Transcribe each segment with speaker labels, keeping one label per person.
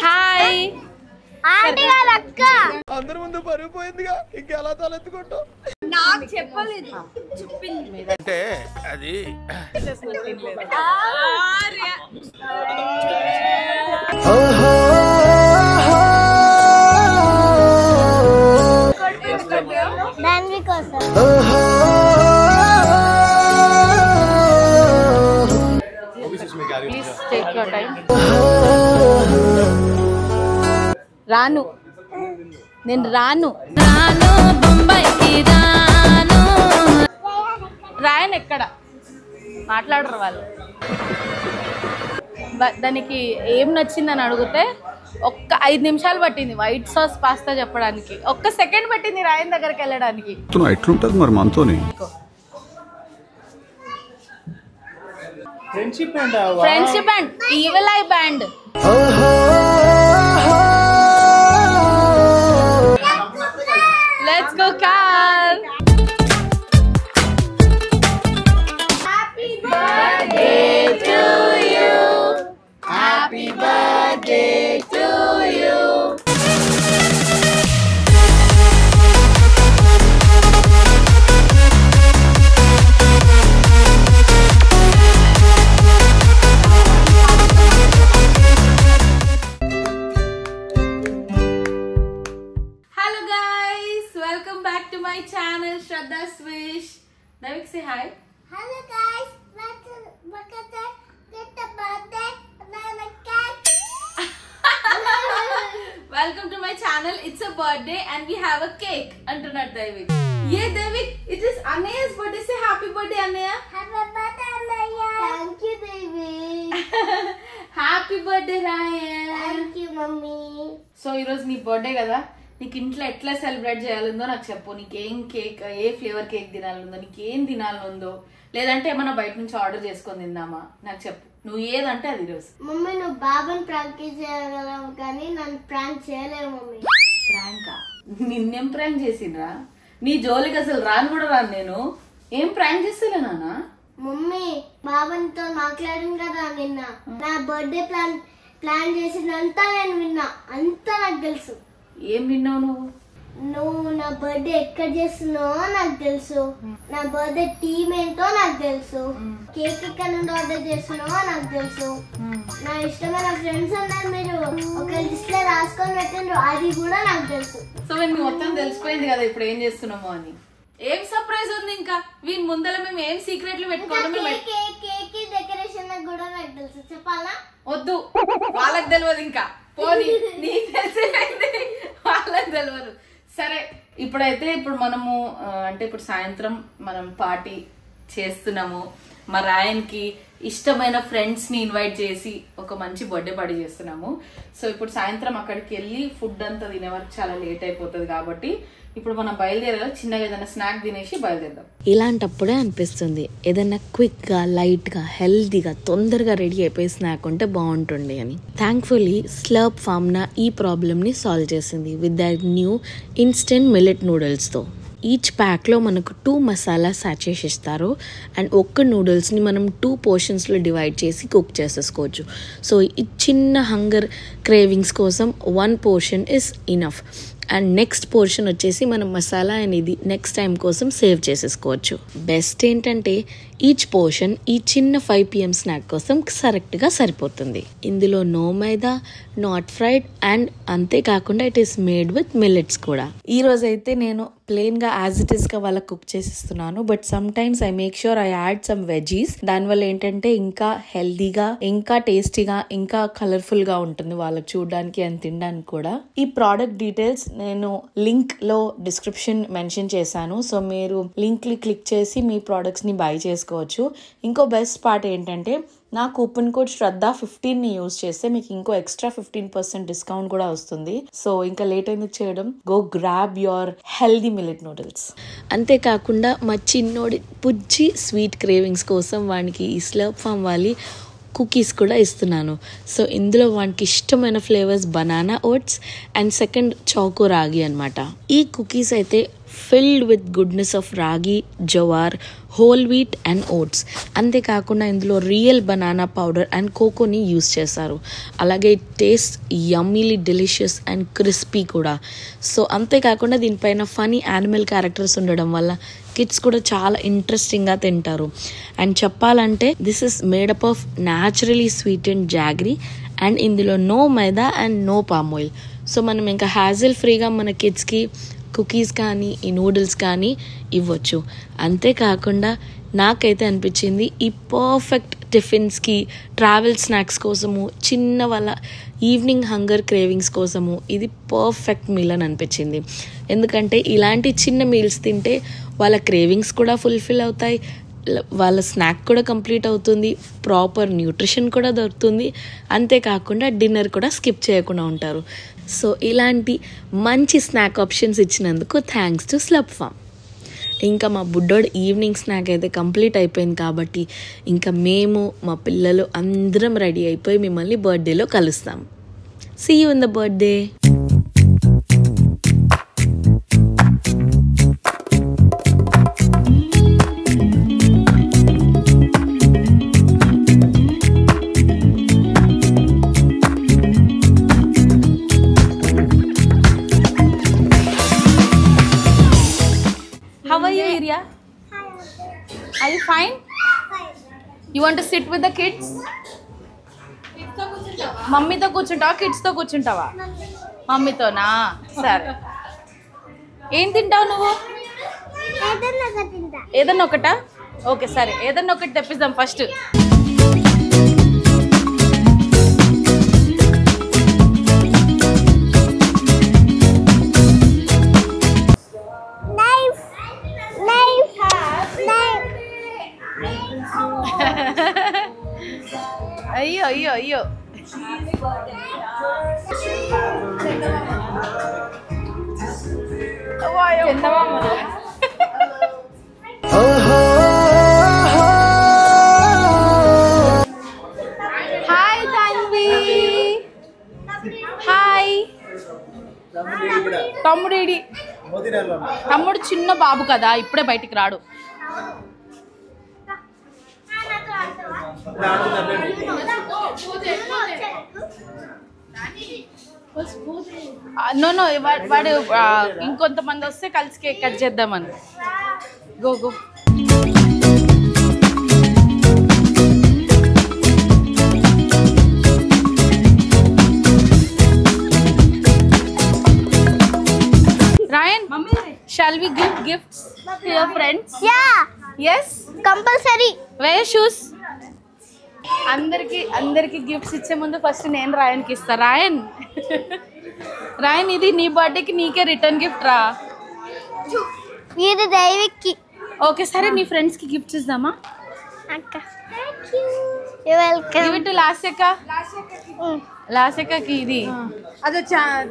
Speaker 1: Hi
Speaker 2: aunty గారు అక్క
Speaker 3: అందరి ముందు పరిగిపోయిందిగా ఇంకెలా తలెత్తుకుంటావు
Speaker 1: నాకు చెప్పలేదు చెప్పింది
Speaker 3: అంటే అది
Speaker 2: దాని కోసం
Speaker 1: ప్లీజ్ టేక్ యువర్ టైం. రాను నేను రాను బొంబాయికి రాను. రాయను ఎక్కడ మాట్లాడరు వాళ్ళు. దానికి ఏం నచ్చిందని అడిగితే ఒక్క 5 నిమిషాలు పట్టింది వైట్ సాస్ పాస్తా చెప్పడానికి. ఒక్క సెకండ్ పట్టింది రాయన్ దగ్గరికి వెళ్ళడానికి.
Speaker 4: ఎట్లుంటది మరి మనతోని
Speaker 3: friendship
Speaker 1: and evil eye band. Let's go car. Happy birthday to you, happy birthday to you. My channel Shraddha Swish. Davik, say hi.
Speaker 2: Hello guys, look at that. Get the birthday banana cake.
Speaker 1: Welcome to my channel. It's a birthday and we have a cake. Antunad Davik. Yeah, Davik, it is Anaya's birthday. Say happy birthday, Anaya.
Speaker 2: Happy birthday, Anaya. Thank you, baby.
Speaker 1: Happy birthday, Ryan.
Speaker 2: Thank you, mommy.
Speaker 1: So, ee roju nee birthday kada. నీకు ఇంట్లో ఎట్లా celebrate చేయాలందో నాకు చెప్పు. నీకేం cake, ఏ flavour cake తినాలందో, నీకేం తినాలందో, లేదంటే ఏమన్నా బయట నుంచి ఆర్డర్ చేసుకొని తిందామా నాకు చెప్పు. నువ్వు ఏదంటే అది ఈరోజు.
Speaker 2: మమ్మీ నువ్వు బాబాని ప్రాంక్ చేయగలవు కానీ నన్ను ప్రాంక్ చేయలేవు మమ్మీ.
Speaker 1: ప్రాంకా? నిన్నేం ప్రాంక్ చేసిండ్రా? నీ జోలికి అసలు రాను కూడా రాను నేను. ఏం ప్రాంక్ చేస్తలే నాన్న.
Speaker 2: మమ్మీ బాబాతో మాట్లాడింది కదా నిన్న. నా బర్త్డే ప్లాన్ చేసిందంతా నేను విన్నా. అంతా నాకు తెలుసు.
Speaker 1: ఏం విన్నావు నువ్వు?
Speaker 2: నువ్వు నా బర్త్డే ఎక్కడ చేస్తున్నావో నాకు తెలుసు. నా బర్త్డే టీమ్ ఏంటో నాకు తెలుసు. కేక్ ఎక్కడ నుండి ఆర్డర్ చేస్తున్నావో నాకు తెలుసు. నా ఇష్టమైన ఫ్రెండ్స్ అన్నారు మీరు ఒక లిస్ట్ లో రాసుకొని పెట్టిండ్రు, అది కూడా నాకు తెలుసు.
Speaker 1: సో మీకు మొత్తం తెలిసిపోయింది కదా ఇప్పుడు ఏం చేస్తున్నామో అని. ఏం సర్ప్రైజ్ ఉంది ఇంకా? వీని ముందర మేము ఏం సీక్రెట్లు పెట్టుకోవడం.
Speaker 2: కేక్ డెకరేషన్ కూడా నాకు తెలుసు. చెప్పాలా?
Speaker 1: వద్దు, వాళ్ళకి తెలియదు. ఇంకా పోనీ నీకు తెలిసింది వాళ్ళకి తెలియదు. సరే ఇప్పుడైతే ఇప్పుడు మనము అంటే ఇప్పుడు సాయంత్రం మనం పార్టీ చేస్తున్నాము. మా రాయన్కి ఇష్టమైన ఫ్రెండ్స్ ని ఇన్వైట్ చేసి ఒక మంచి బర్త్డే పార్టీ చేస్తున్నాము. సో ఇప్పుడు సాయంత్రం అక్కడికి వెళ్ళి ఫుడ్ అంతా తినే వరకు చాలా లేట్ అయిపోతుంది కాబట్టి ఇప్పుడు మనం బయలుదేరాలి. చిన్నగా ఏదైనా స్నాక్ తినేసి బయలుదేరదాం.
Speaker 5: ఇలాంటప్పుడే అనిపిస్తుంది ఏదైనా క్విక్గా, లైట్గా, హెల్తీగా, తొందరగా రెడీ అయిపోయి స్నాక్ ఉంటే బాగుంటుంది అని. థ్యాంక్ఫుల్లీ స్లర్ప్ ఫార్మ్నా ఈ ప్రాబ్లమ్ని సాల్వ్ చేసింది with that new instant millet నూడిల్స్తో. ఈచ్ ప్యాక్లో మనకు 2 మసాలా సాచెస్ ఇస్తారు అండ్ ఒక్క నూడిల్స్ని మనం 2 పోర్షన్స్లో డివైడ్ చేసి కుక్ చేసేసుకోవచ్చు. సో ఈ చిన్న హంగర్ క్రేవింగ్స్ కోసం 1 portion is enough. And next portion వచ్చేసి మనం మసాలా అనేది నెక్స్ట్ టైం కోసం సేవ్ చేసేసుకోవచ్చు. బెస్ట్ ఏంటంటే ఈచ్ పోర్షన్ ఈ చిన్న 5 PM స్నాక్ కోసం కరెక్ట్గా సరిపోతుంది. ఇందులో no maida, not fried and అంతేకాకుండా it is made with millets కూడా. ఈ రోజు అయితే నేను ప్లెయిన్గా యాజ్ ఇట్ ఈస్గా వాళ్ళకి కుక్ చేసిస్తున్నాను. But sometimes I make sure I add some veggies. దానివల్ల ఏంటంటే ఇంకా హెల్దీగా, ఇంకా టేస్టీగా, ఇంకా కలర్ఫుల్గా ఉంటుంది వాళ్ళకి చూడడానికి అండ్ తినడానికి కూడా. ఈ ప్రోడక్ట్ డీటెయిల్స్ నేను లింక్ లో డిస్క్రిప్షన్ మెన్షన్ చేశాను. సో మీరు లింక్ క్లిక్ చేసి మీ ప్రోడక్ట్స్ ని బై చేసుకోవచ్చు. ఇంకో బెస్ట్ పార్ట్ ఏంటంటే నా కూపన్ కోడ్ Shraddha15 యూజ్ చేస్తే మీకు ఇంకో ఎక్స్ట్రా 15% డిస్కౌంట్ కూడా వస్తుంది. సో ఇంకా లేట్ ఎందుకు చేయడం, go grab your healthy millet noodles. అంతేకాకుండా మా చిన్నోడి పుజ్జి స్వీట్ క్రేవింగ్స్ కోసం వానికి ఈ స్లర్ప్ ఫార్మ్ వాళ్ళి కుకీస్ కూడా ఇస్తున్నాను. సో ఇందులో వానికి ఇష్టమైన flavours banana oats and second choco ragi అనమాట. ఈ కుకీస్ అయితే filled with goodness of ragi, jowar, whole wheat and oats. అంతేకాకుండా ఇందులో రియల్ బనానా పౌడర్ అండ్ కోకోని యూస్ చేశారు. అలాగే taste yummily delicious and crispy కూడా. సో అంతేకాకుండా దీనిపైన ఫనీ యానిమల్ క్యారెక్టర్స్ ఉండడం వల్ల కిడ్స్ కూడా చాలా ఇంట్రెస్టింగ్గా తింటారు. అండ్ చెప్పాలంటే this is made up of naturally sweetened jaggery and ఇందులో no maida and no palm oil. So మనం ఇంకా హ్యాజిల్ ఫ్రీగా మన కిడ్స్కి కుకీస్ కానీ ఈ నూడిల్స్ కానీ ఇవ్వచ్చు. అంతేకాకుండా నాకైతే అనిపించింది ఈ పర్ఫెక్ట్ టిఫిన్స్కి, ట్రావెల్ స్నాక్స్ కోసము, చిన్న వాళ్ళ ఈవినింగ్ హంగర్ క్రేవింగ్స్ కోసము ఇది పర్ఫెక్ట్ మీల్ అని అనిపించింది. ఎందుకంటే ఇలాంటి చిన్న మీల్స్ తింటే వాళ్ళ క్రేవింగ్స్ కూడా ఫుల్ఫిల్ అవుతాయి, వాళ్ళ స్నాక్ కూడా కంప్లీట్ అవుతుంది, ప్రాపర్ న్యూట్రిషన్ కూడా దొరుకుతుంది, అంతేకాకుండా డిన్నర్ కూడా స్కిప్ చేయకుండా ఉంటారు. సో ఇలాంటి మంచి స్నాక్ ఆప్షన్స్ ఇచ్చినందుకు థ్యాంక్స్ టు స్లర్ప్ ఫార్మ్. ఇంకా మా బుడ్డోడు ఈవినింగ్ స్నాక్ అయితే కంప్లీట్ అయిపోయింది కాబట్టి ఇంకా మేము మా పిల్లలు అందరం రెడీ అయిపోయి మిమ్మల్ని బర్త్డేలో కలుస్తాం. See you in the birthday.
Speaker 1: How are you, Irya? Are you fine? You want to sit with the kids? మమ్మీతో కూర్చుంటావా, కిడ్స్తో కూర్చుంటావా? మమ్మీతోనా? సరే. ఏం తింటావు నువ్వు? ఏదన్నా ఒకటా? ఓకే సరే, ఏదన్నా ఒకటి తెప్పిద్దాం ఫస్ట్. అయ్యో అయ్యో అయ్యో, హాయ్ తాన్వి. హాయ్. తమ్ముడేడి? తమ్ముడు చిన్న బాబు కదా, ఇప్పుడే బయటికి రాడు. నో నో, వాడు ఇంకొంతమంది వస్తే కలిసి కేక్ కట్ చేద్దామని. Go go. Ryan, shall we give gifts to your friends?
Speaker 2: Yeah,
Speaker 1: Yes.
Speaker 2: compulsory.
Speaker 1: Wear shoes. అందరికి గిఫ్ట్స్ ఇచ్చే ముందు ఫస్ట్ నేను రాయన్కి ఇస్తా. రాయన్ ఇది నీ బర్త్డేకి నీకే రిటర్న్ గిఫ్ట్ రా.
Speaker 2: ఇది దైవిక్కి.
Speaker 1: ఓకే సరే, నీ ఫ్రెండ్స్కి గిఫ్ట్స్ ఇద్దామా?
Speaker 2: అక్క you welcome.
Speaker 1: Give it to లాస్యక్క. లాస్యక్కకి ఇది.
Speaker 4: అదే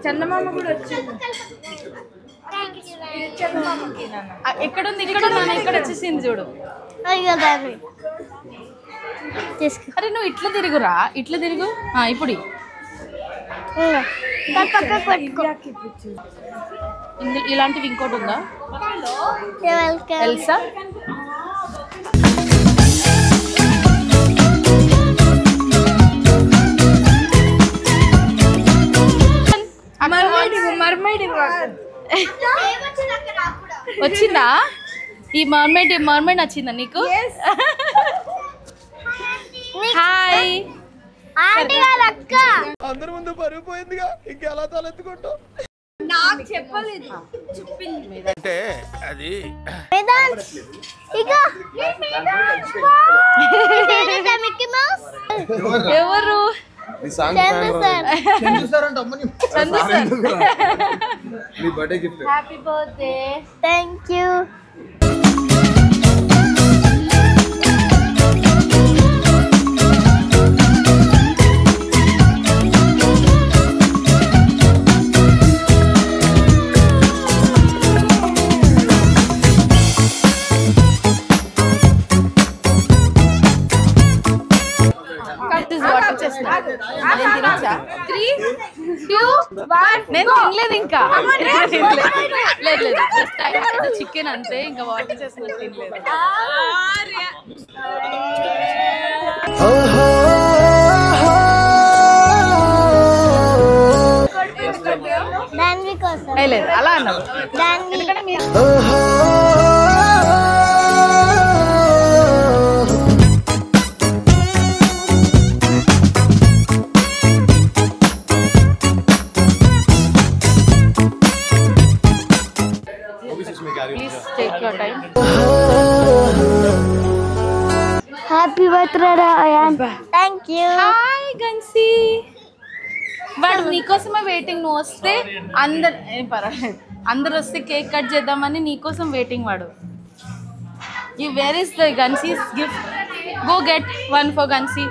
Speaker 4: చందమామ కూడా వచ్చింది.
Speaker 1: ఎక్కడుంది? ఇక్కడ వచ్చేసింది చూడు.
Speaker 2: అయ్యో దాని తీసుకో.
Speaker 1: అరే నువ్వు ఇట్లా తిరుగురా, ఇట్లా తిరుగు. ఇప్పుడు ఇలాంటివి ఇంకోటి ఉందా?
Speaker 2: You welcome.
Speaker 1: ఎల్సా. వచ్చిందా ఈ మర్మైడ్ నచ్చిందా నీకు? హాయ్.
Speaker 2: ఆంటీ వాళ్ళ అక్క.
Speaker 3: అందరి ముందు పరుగు పోయిందిగా, ఇంకెలా తలెత్తుకుంటావు?
Speaker 4: నాకు చెప్పలేదు,
Speaker 3: అంటే అది
Speaker 2: వేదాంత్ ఇగో మిక్కీ మౌస్.
Speaker 1: ఎవరు?
Speaker 2: Chandu sir.
Speaker 1: Happy birthday.
Speaker 2: Thank you.
Speaker 1: తినొచ్చా? 3, 2, 1 నేను తినలేదు ఇంకా. లేదు చికెన్ అంతే, ఇంకా వాటర్ చేసుకుని తినలేదు. లేదు అలా అన్నావు. Please take your time.
Speaker 2: Happy birthday, Ryan. Thank you.
Speaker 1: Hi, Gansi. వాడు నీకోసమే వెయిటింగ్. నువ్వు వస్తే పర్వాలేదు, అందరు వస్తే కేక్ కట్ చేద్దామని నీకోసం వెయిటింగ్ వాడు. Where is the Gansi's gift? Go get one for Gansi.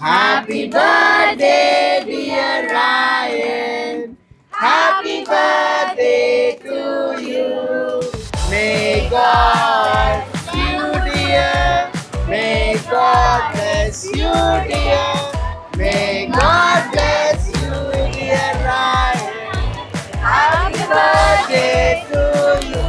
Speaker 1: Happy birthday, dear Ryan. Happy birthday to you.
Speaker 3: May God bless you, dear. May God bless you, dear. May God bless you, dear Ryan. Happy birthday to you.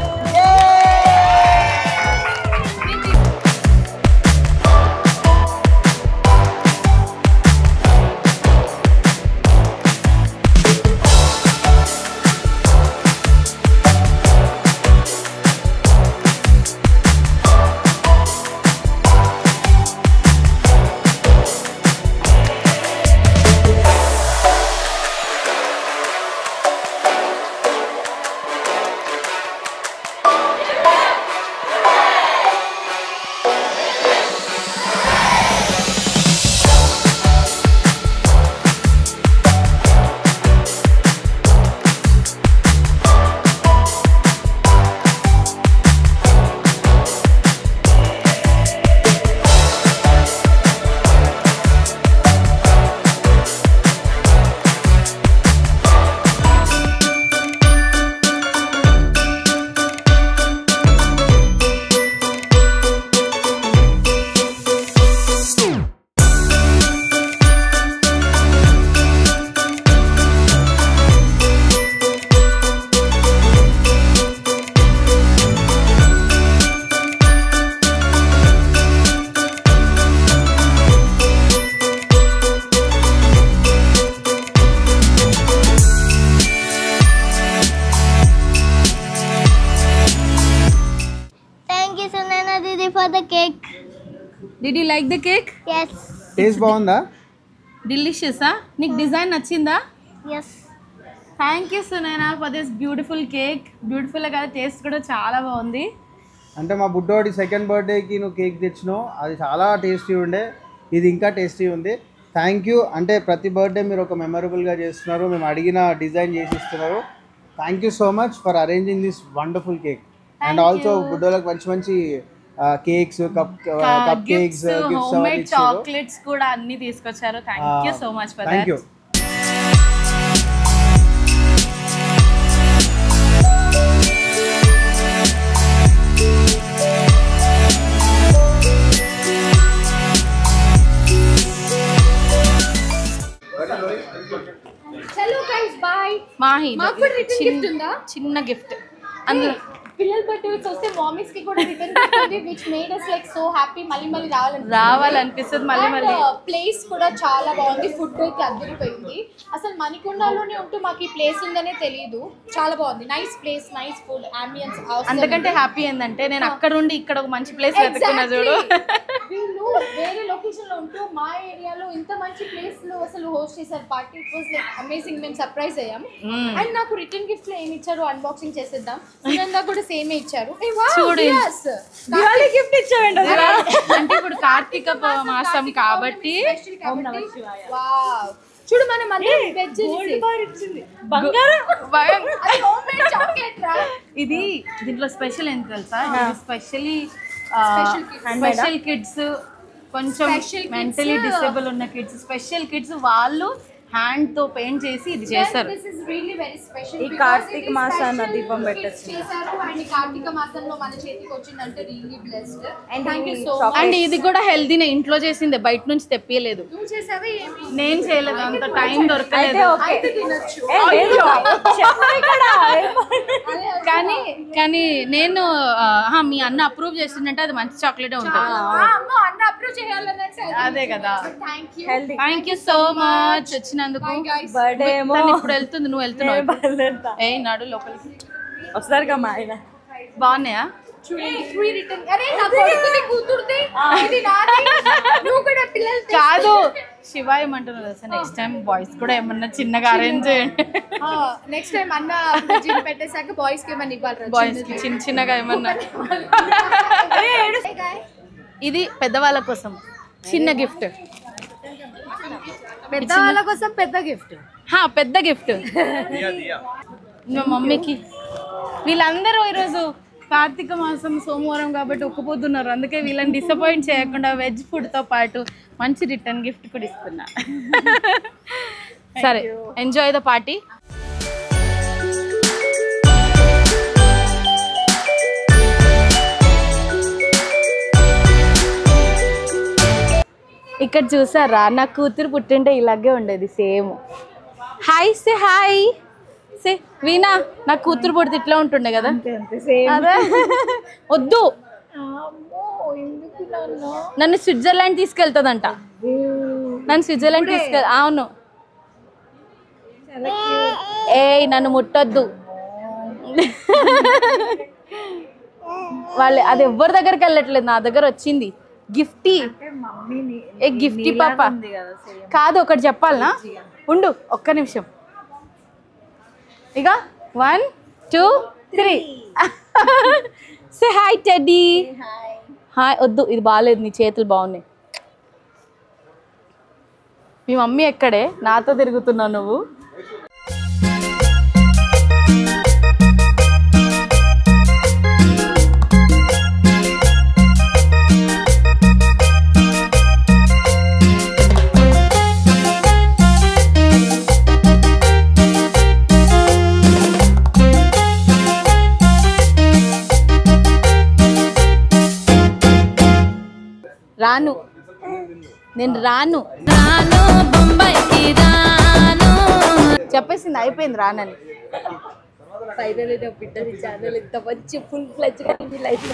Speaker 2: for the cake.
Speaker 1: Did you like the cake?
Speaker 2: Yes.
Speaker 3: Taste బాగుందా?
Speaker 1: Delicious, ah? Nick design నచ్చిందా?
Speaker 2: Yes.
Speaker 1: Thank you Sunaina for this beautiful cake. Beautiful గా taste కూడా చాలా బాగుంది.
Speaker 3: అంటే మా బుడ్డోడి second బర్త్డేకి నువ్వు కేక్ తెచ్చినావు, అది చాలా టేస్టీ ఉండే, ఇది ఇంకా టేస్టీ ఉంది. Thank you. అంటే ప్రతి బర్త్డే మీరు ఒక మెమరబుల్గా చేస్తున్నారు, మేము అడిగిన డిజైన్ చేసి ఇస్తున్నారు. Thank you so much for arranging this wonderful cake. And also బుడ్డోలకు మంచి మంచి cakes, cupcakes, gifts,
Speaker 1: homemade chocolates కూడా అన్ని తీసుకొచ్చారు. Thank you so much for that.
Speaker 3: Thank you.
Speaker 4: చలో గైస్ బై.
Speaker 1: మాహి
Speaker 4: మాకు కూడా రిటర్న్ గిఫ్ట్ ఉందా?
Speaker 1: చిన్న గిఫ్ట్. అందులో
Speaker 4: పిల్లల బర్త్డేస్ వస్తే మామీస్ కి కూడా రిటర్న్ గిఫ్ట్ ఉంది, which made us like so happy. మళ్ళీ
Speaker 1: రావాలనిపిస్తుంది. మళ్ళీ
Speaker 4: ప్లేస్ కూడా చాలా బాగుంది, ఫుడ్ అయితే అదిరిపోయింది. అసలు మణికొండలోనే ఉంటూ మాకు ఈ ప్లేస్ ఉందనే తెలియదు. చాలా బాగుంది, nice place, nice food, ambience.
Speaker 1: అంతకంటే హ్యాపీ ఏంటంటే నేను అక్కడ ఉండి ఇక్కడ ఒక మంచి ప్లేస్ వెతుకున్నా చూడు.
Speaker 4: వీళ్ళు వేరే లొకేషన్ లొకేషన్ లో ఉంటూ మా ఏరియాలో ఇంత మంచి ప్లేస్ లో అసలు హోస్ట్ చేశారు party. It was like amazing. మేము సర్ప్రైజ్ అయ్యాం. అండ్ నాకు రిటర్న్ గిఫ్ట్ లో ఏమి ఇచ్చారు అన్బాక్సింగ్ చేసేద్దాం. సునంద కూడా సేమే ఇచ్చారు.
Speaker 1: చూడు.
Speaker 6: గిఫ్ట్ ఇచ్చామండి
Speaker 1: అంటే ఇప్పుడు కార్తీక మాసం కాబట్టి
Speaker 4: వావ్ చూడు మనం
Speaker 1: ఇది దీంట్లో స్పెషల్ ఏంటి తెలుసా? స్పెషల్లీ స్పెషల్ కిడ్స్, కొంచెం మెంటలీ డిసేబుల్ ఉన్న కిడ్స్, స్పెషల్ కిడ్స్ వాళ్ళు హ్యాండ్ తో పెయింట్ చేసి ఇది చేశారు.
Speaker 6: ఈ కార్తీక మాసాన దీపం పెట్టేసి
Speaker 4: అండ్ కార్తీక మాసంలో మన చేతికి వచ్చిందంటే really blessed. Thank you so much.
Speaker 1: And ఇది కూడా హెల్దీనే, ఇంట్లో చేసిందే, బయట నుంచి తెప్పియలేదు.
Speaker 4: నువ్వు చేసావా ఏమి?
Speaker 1: నేను చేయలేదు, అంత టైం దొరకలేదు.
Speaker 4: అయితే తినొచ్చు.
Speaker 1: కానీ కానీ నేను మీ అన్న అప్రూవ్ చేసిందంటే అది మంచి చాక్లెట్ ఉంటుంది.
Speaker 4: అన్న అప్రూవ్ చేయాలన్నట్టు.
Speaker 1: అదే కదా.
Speaker 4: థ్యాంక్ యూ
Speaker 1: సో మచ్ వచ్చినందుకు.
Speaker 6: బర్త్డే ఏమో
Speaker 1: ఇప్పుడు వెళ్తుంది, నువ్వు వెళ్తున్నావు. ఏ నడు లోపలికి.
Speaker 6: వస్తారుగా మా ఆయన.
Speaker 1: బాగున్నాయా? కాదు శివ ఏమంటున్నారు తెలుసా, నెక్స్ట్ టైం బాయ్స్ కూడా ఏమన్నా చిన్నగా అరేంజ్ చేయండి.
Speaker 4: నెక్స్ట్ టైం అన్న జిమ్ పెట్టేసాక బాయ్స్ కి ఏమన్నా ఇవ్వాలి.
Speaker 1: బాయ్స్ కి చిన్న చిన్నగా ఏమన్నా. ఇది పెద్దవాళ్ళ కోసం చిన్న గిఫ్ట్.
Speaker 4: పెద్దవాళ్ళ కోసం పెద్ద గిఫ్ట్.
Speaker 1: పెద్ద గిఫ్ట్ మా మమ్మీకి. వీళ్ళందరూ ఈరోజు కార్తీక మాసం సోమవారం కాబట్టి ఒక్కపోతున్నారు, అందుకే వీళ్ళని డిసప్పాయింట్ చేయకుండా వెజ్ ఫుడ్తో పాటు మంచి రిటర్న్ గిఫ్ట్ కూడా ఇస్తున్నా. సరే, ఎంజాయ్ ద పార్టీ. ఇక్కడ చూసారా, నా కూతురు పుట్టింటే ఇలాగే ఉండేది same. Hi say hi say Veena, నా కూతురు పుడితే ఇట్లా ఉంటుండే కదా. అదే వద్దు, నన్ను స్విట్జర్లాండ్ తీసుకెళ్తుందంట. నన్ను స్విట్జర్లాండ్ అవును. నన్ను ముట్టొద్దు. వాళ్ళు అది ఎవరి దగ్గరికి వెళ్ళట్లేదు, నా దగ్గర వచ్చింది. గిఫ్టీ గిఫ్టీ పాప కాదు. ఒకటి చెప్పాలనా, ఉండు ఒక్క నిమిషం. ఇక 1 2 3 సే హాయ్ టెడ్డీ. హాయ్ వద్దు, ఇది బాగాలేదు, నీ చేతులు బాగున్నాయి. మీ మమ్మీ ఎక్కడే, నాతో తిరుగుతున్నావు నువ్వు. రాను, నేను రాను. బొంబాయికి రాను చెప్పేసింది, అయిపోయింది రానని.
Speaker 6: ఫైనల్ బిడ్డది ఛానల్ ఇంత మంచి ఫుల్ ఫ్లెజ్ గా లైఫ్.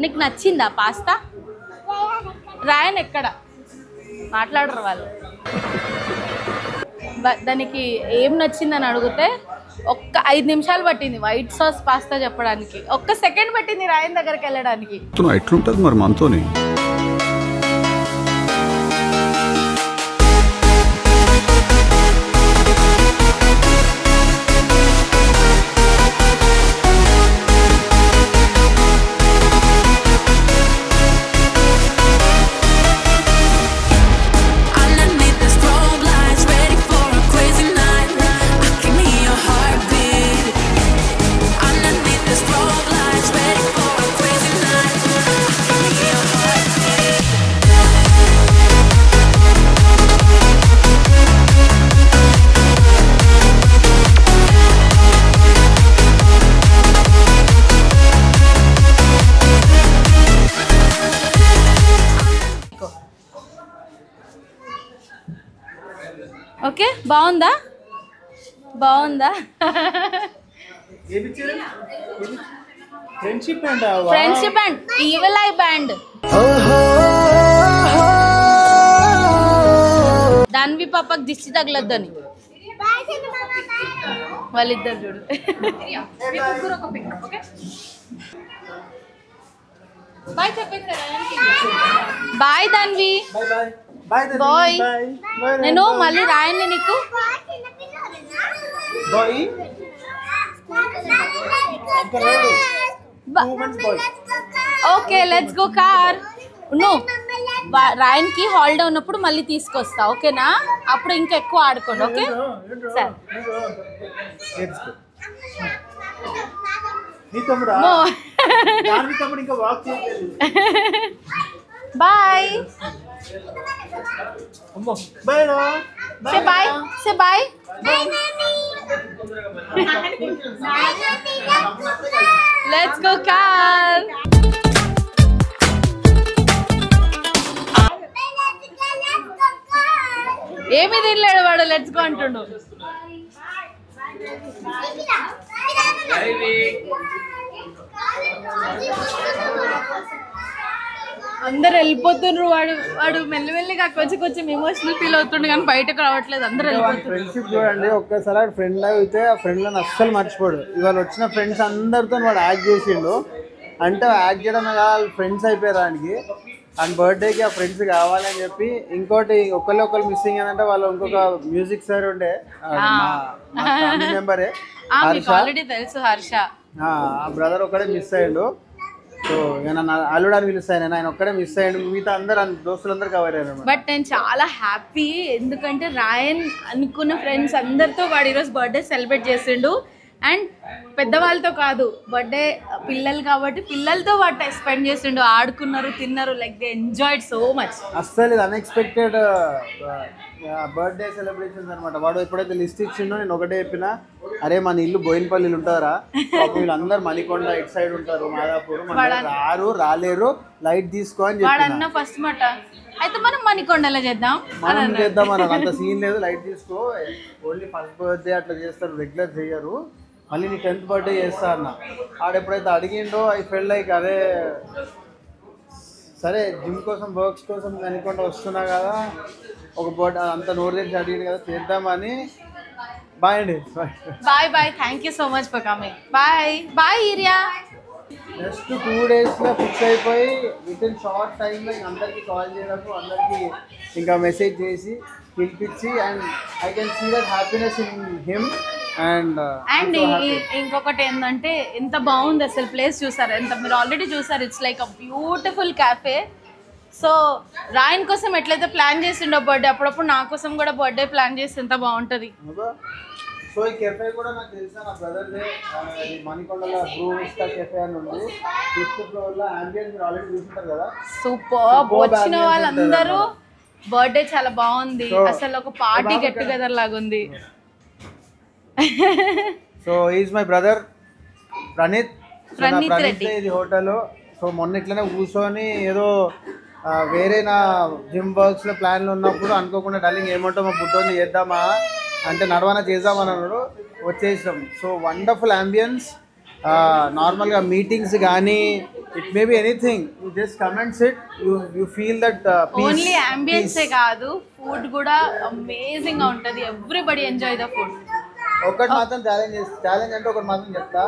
Speaker 1: నీకు నచ్చిందా పాస్తా? రాయన్ ఎక్కడ మాట్లాడరు వాళ్ళు. దానికి ఏం నచ్చిందని అడిగితే ఒక్క 5 నిమిషాలు పట్టింది వైట్ సాస్ పాస్తా చెప్పడానికి. ఒక్క సెకండ్ పట్టింది రాయన్ దగ్గరికి వెళ్ళడానికి.
Speaker 7: ఎట్లుంటది మరి మనతోని?
Speaker 1: బాగుందా బాగుందా
Speaker 3: friendship
Speaker 1: friendship and evil eye band Danvi పాపకి దిష్టి తగలొద్దని వాళ్ళిద్దరు చూడు బాయ్ బాయ్ దాన్వి బాయ్ నేను మళ్ళీ రాయను నీకు ఓకే లెట్స్ గో కార్ రాయన్ కి హాలిడే ఉన్నప్పుడు మళ్ళీ తీసుకొస్తా ఓకేనా అప్పుడు ఇంకా ఎక్కువ ఆడుకోండి ఓకే సరే bye say bye say bye let's go car ఏమి తినలేడు వాడు లెట్స్ గో అంటుండు అందరు వెళ్ళిపోతుండ్రు వాడు వాడు మెల్లమెల్లిగా కొంచెం ఎమోషనల్ ఫీల్ అవుతుండు కానీ బయటకు రావట్లేదు అందరు వెళ్ళిపోతున్నారు
Speaker 3: ఫ్రెండ్షిప్ చూడండి ఒక్కసారి ఫ్రెండ్ లాగా అయితే ఆ ఫ్రెండ్లను అస్సలు మర్చిపోడు ఇవాళ వచ్చిన ఫ్రెండ్స్ అందరితో వాడు యాక్ట్ చేసిండు అంటే యాక్ట్ చేయడం వాళ్ళ ఫ్రెండ్స్ అయిపోయారు ఆయనకి అండ్ బర్త్డేకి ఆ ఫ్రెండ్స్ కావాలని చెప్పి ఇంకోటి ఒకళ్ళు మిస్సింగ్ ఏంటంటే వాళ్ళు ఇంకొక మ్యూజిక్ సార్ ఉండే ఫ్యామిలీ మెంబరే
Speaker 1: ఆల్రెడీ తెలుసు హర్ష
Speaker 3: ఆ బ్రదర్ ఒక్కడే మిస్ అయ్యిండు సో నేను అల్లుడు అని పిలుస్తాను ఆయన ఒక్కడే మిస్ అయ్యిండు మిగతా అందరు దోస్తులందరూ కవర్ అయ్యారు
Speaker 1: బట్ నేను చాలా హ్యాపీ ఎందుకంటే రాయన్ అనుకున్న ఫ్రెండ్స్ అందరితో వాడు ఈరోజు బర్త్డే సెలబ్రేట్ చేసిండు అండ్ పెద్దవాళ్ళతో కాదు బర్త్డే పిల్లలు కాబట్టి పిల్లలతో వాటి స్పెండ్ చేసిండు ఆడుకున్నారు తిన్నారు like they enjoyed so much
Speaker 3: అస్సలు ఇది అన్ఎక్స్పెక్టెడ్ బర్త్డే సెలబ్రేషన్స్ అనమాట వాడు ఎప్పుడైతే లిస్ట్ ఇచ్చిండో నేను ఒకటే చెప్పిన అరే మన ఇల్లు బోయినపల్లిలు ఉంటారా వీళ్ళందరూ మణికొండ ఇటు సైడ్ ఉంటారు మాదాపూర్ రాలేరు లైట్ తీసుకో అని
Speaker 1: చెప్పి ఫస్ట్ మాట అయితే మనం మణికొండలో చేద్దాం
Speaker 3: మనకు అంత సీన్ లేదు లైట్ తీసుకో ఓన్లీ ఫస్ట్ బర్త్డే అట్లా చేస్తారు రెగ్యులర్ చేయరు మళ్ళీ నీ 10th బర్త్డే చేస్తా అన్న ఆడెప్పుడైతే అడిగిండో ఐ ఫెల్ లైక్ అదే సరే జిమ్ కోసం వర్క్స్ కోసం అనుకుంటూ వస్తున్నా కదా ఒక బర్త్డే అంత నోరు తెరిచి అడిగింది కదా చేద్దామని బాయ్ అండి
Speaker 1: bye bye thank you so much for coming bye bye ఈరియా
Speaker 3: జస్ట్ 2 daysలో ఫిక్స్ అయిపోయి విత్ ఇన్ షార్ట్ టైంలో అందరికీ కాల్ చేయడము అందరికీ ఇంకా మెసేజ్ చేసి పిలిపించి and I can see that happiness in him and
Speaker 1: ఇంకొకటి ఏంటంటే ఎంత బాగుంది అసలు ప్లేస్ చూసారు ఎంత మీరు ఆల్రెడీ చూసారు it's like a beautiful cafe so Rayan కోసం ఎట్లయితే ప్లాన్ చేసిండో బర్త్డే అప్పుడప్పుడు నా కోసం కూడా బర్త్డే ప్లాన్ చేసి ఎంత బాగుంటుంది
Speaker 3: సో ఈ కెఫే కూడా నాకు తెలుసా నా బ్రదర్దే మణికొండలో బ్రూ విస్టా కెఫే అని ఉంది 5th floorలో అంబియన్స్ మీరు ఆల్రెడీ చూసుంటారు కదా
Speaker 1: సూపర్ వచ్చిన వాళ్ళందరూ బర్త్డే చాలా బాగుంది అసలు ఒక పార్టీ గెట్ టుగెదర్ లాగా ఉంది
Speaker 3: so is my brother Praneeth Reddy ఇది హోటల్ సో మొన్న ఇట్లనే కూర్చొని ఏదో వేరే నా జిమ్ వర్క్స్లో ప్లాన్లు ఉన్నప్పుడు అనుకోకుండా డార్లింగ్ ఏమంటావు మా బుడ్డోని చేద్దామా అంటే నడవన చేద్దామని అన్నాడు వచ్చేసాం సో వండర్ఫుల్ అంబియన్స్ నార్మల్గా మీటింగ్స్ కానీ it may be anything you just comments it you feel that
Speaker 1: only అంబియన్సే కాదు ఫుడ్ కూడా అమేజింగ్ గా ఉంటుంది ఎవ్రీబడి ఎంజాయ్ ద ఫుడ్
Speaker 3: ఒకటి మాత్రం ఛాలెంజ్ అంటే ఒకటి మాత్రం చెప్తా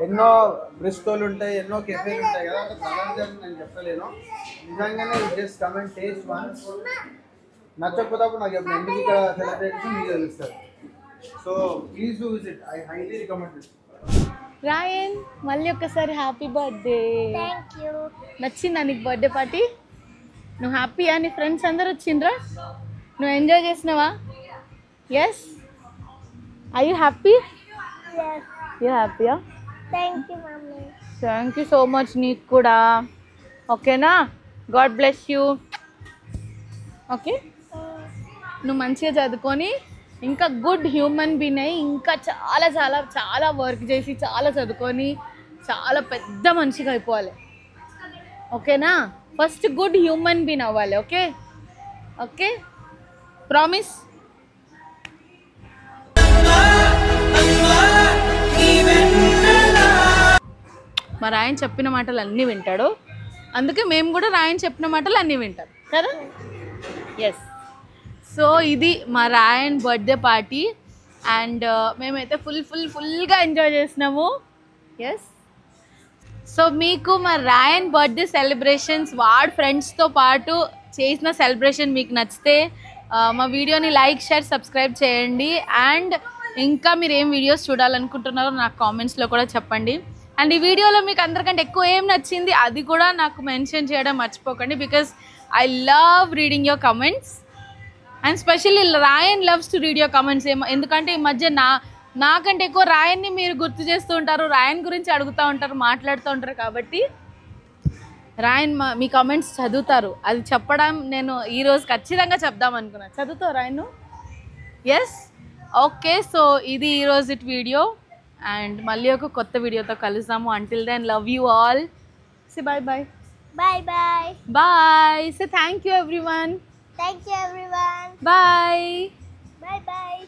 Speaker 3: ఎన్నో బ్రిస్టోలు ఉంటాయి ఎన్నో కెఫేలు ఉంటాయి కదా నేను చెప్పలేను నిజంగానే జస్ట్ కమెంట్ టేస్ట్ వన్స్ నచ్చకపోతే నాకు చెప్పండి ఎందుకు ఇక్కడ సెలబ్రేట్ చేసి మీకు తెలుస్తారు so please do visit I highly recommend it
Speaker 1: Rayan మళ్ళీ ఒక్కసారి హ్యాపీ బర్త్డే
Speaker 2: థాంక్యూ
Speaker 1: నచ్చిందా నీకు బర్త్డే పార్టీ నువ్వు హ్యాపీయా నీ ఫ్రెండ్స్ అందరు వచ్చిండ్రా నువ్వు ఎంజాయ్ చేసినావా yes I you happy you హ్యాపీయా
Speaker 2: thank you mummy
Speaker 1: thank you so much నీకు కూడా ఓకేనా గాడ్ బ్లెస్ యూ ఓకే నువ్వు మంచిగా చదువుకొని ఇంకా గుడ్ హ్యూమన్ బీన్ అయ్యి ఇంకా చాలా చాలా చాలా వర్క్ చేసి చాలా చదువుకొని చాలా పెద్ద మనిషిగా అయిపోవాలి ఓకేనా ఫస్ట్ గుడ్ హ్యూమన్ బీన్ అవ్వాలి ఓకే ఓకే ప్రామిస్ మా రాయన్ చెప్పిన మాటలు అన్నీ వింటాడు, అందుకే మేము కూడా రాయన్ చెప్పిన మాటలు అన్నీ వింటాం కదా. ఎస్, సో ఇది మా రాయన్ బర్త్డే పార్టీ అండ్ మేమైతే ఫుల్గా ఎంజాయ్ చేసినాము. ఎస్, సో మీకు మా రాయన్ బర్త్డే సెలబ్రేషన్స్ వాడు ఫ్రెండ్స్తో పాటు చేసిన సెలబ్రేషన్ మీకు నచ్చితే మా వీడియోని లైక్, షేర్, సబ్స్క్రైబ్ చేయండి. అండ్ ఇంకా మీరు ఏం వీడియోస్ చూడాలనుకుంటున్నారో నాకు కామెంట్స్లో కూడా చెప్పండి. అండ్ ఈ వీడియోలో మీకు అందరికంటే ఎక్కువ ఏం నచ్చింది అది కూడా నాకు మెన్షన్ చేయడం మర్చిపోకండి, because I love reading your comments and specially Rayan loves to read your comments. ఎందుకంటే ఈ మధ్య నాకంటే ఎక్కువ రాయన్ని మీరు గుర్తు చేస్తూ ఉంటారు, రాయన్ గురించి అడుగుతూ ఉంటారు, మాట్లాడుతూ ఉంటారు. కాబట్టి రాయన్ మీ కామెంట్స్ చదువుతారు, అది చెప్పడం నేను ఈరోజు ఖచ్చితంగా చెప్దాం అనుకున్నాను. చదువుతావు రాయన్? Yes, okay. సో ఇది ఈరోజు వీడియో అండ్ మళ్ళీ ఒక కొత్త వీడియోతో కలుస్తాము. Until then love you all. Say bye bye.
Speaker 2: Bye bye.
Speaker 1: Bye. Say thank you everyone.
Speaker 2: Thank you everyone.
Speaker 1: Bye.
Speaker 2: Bye bye.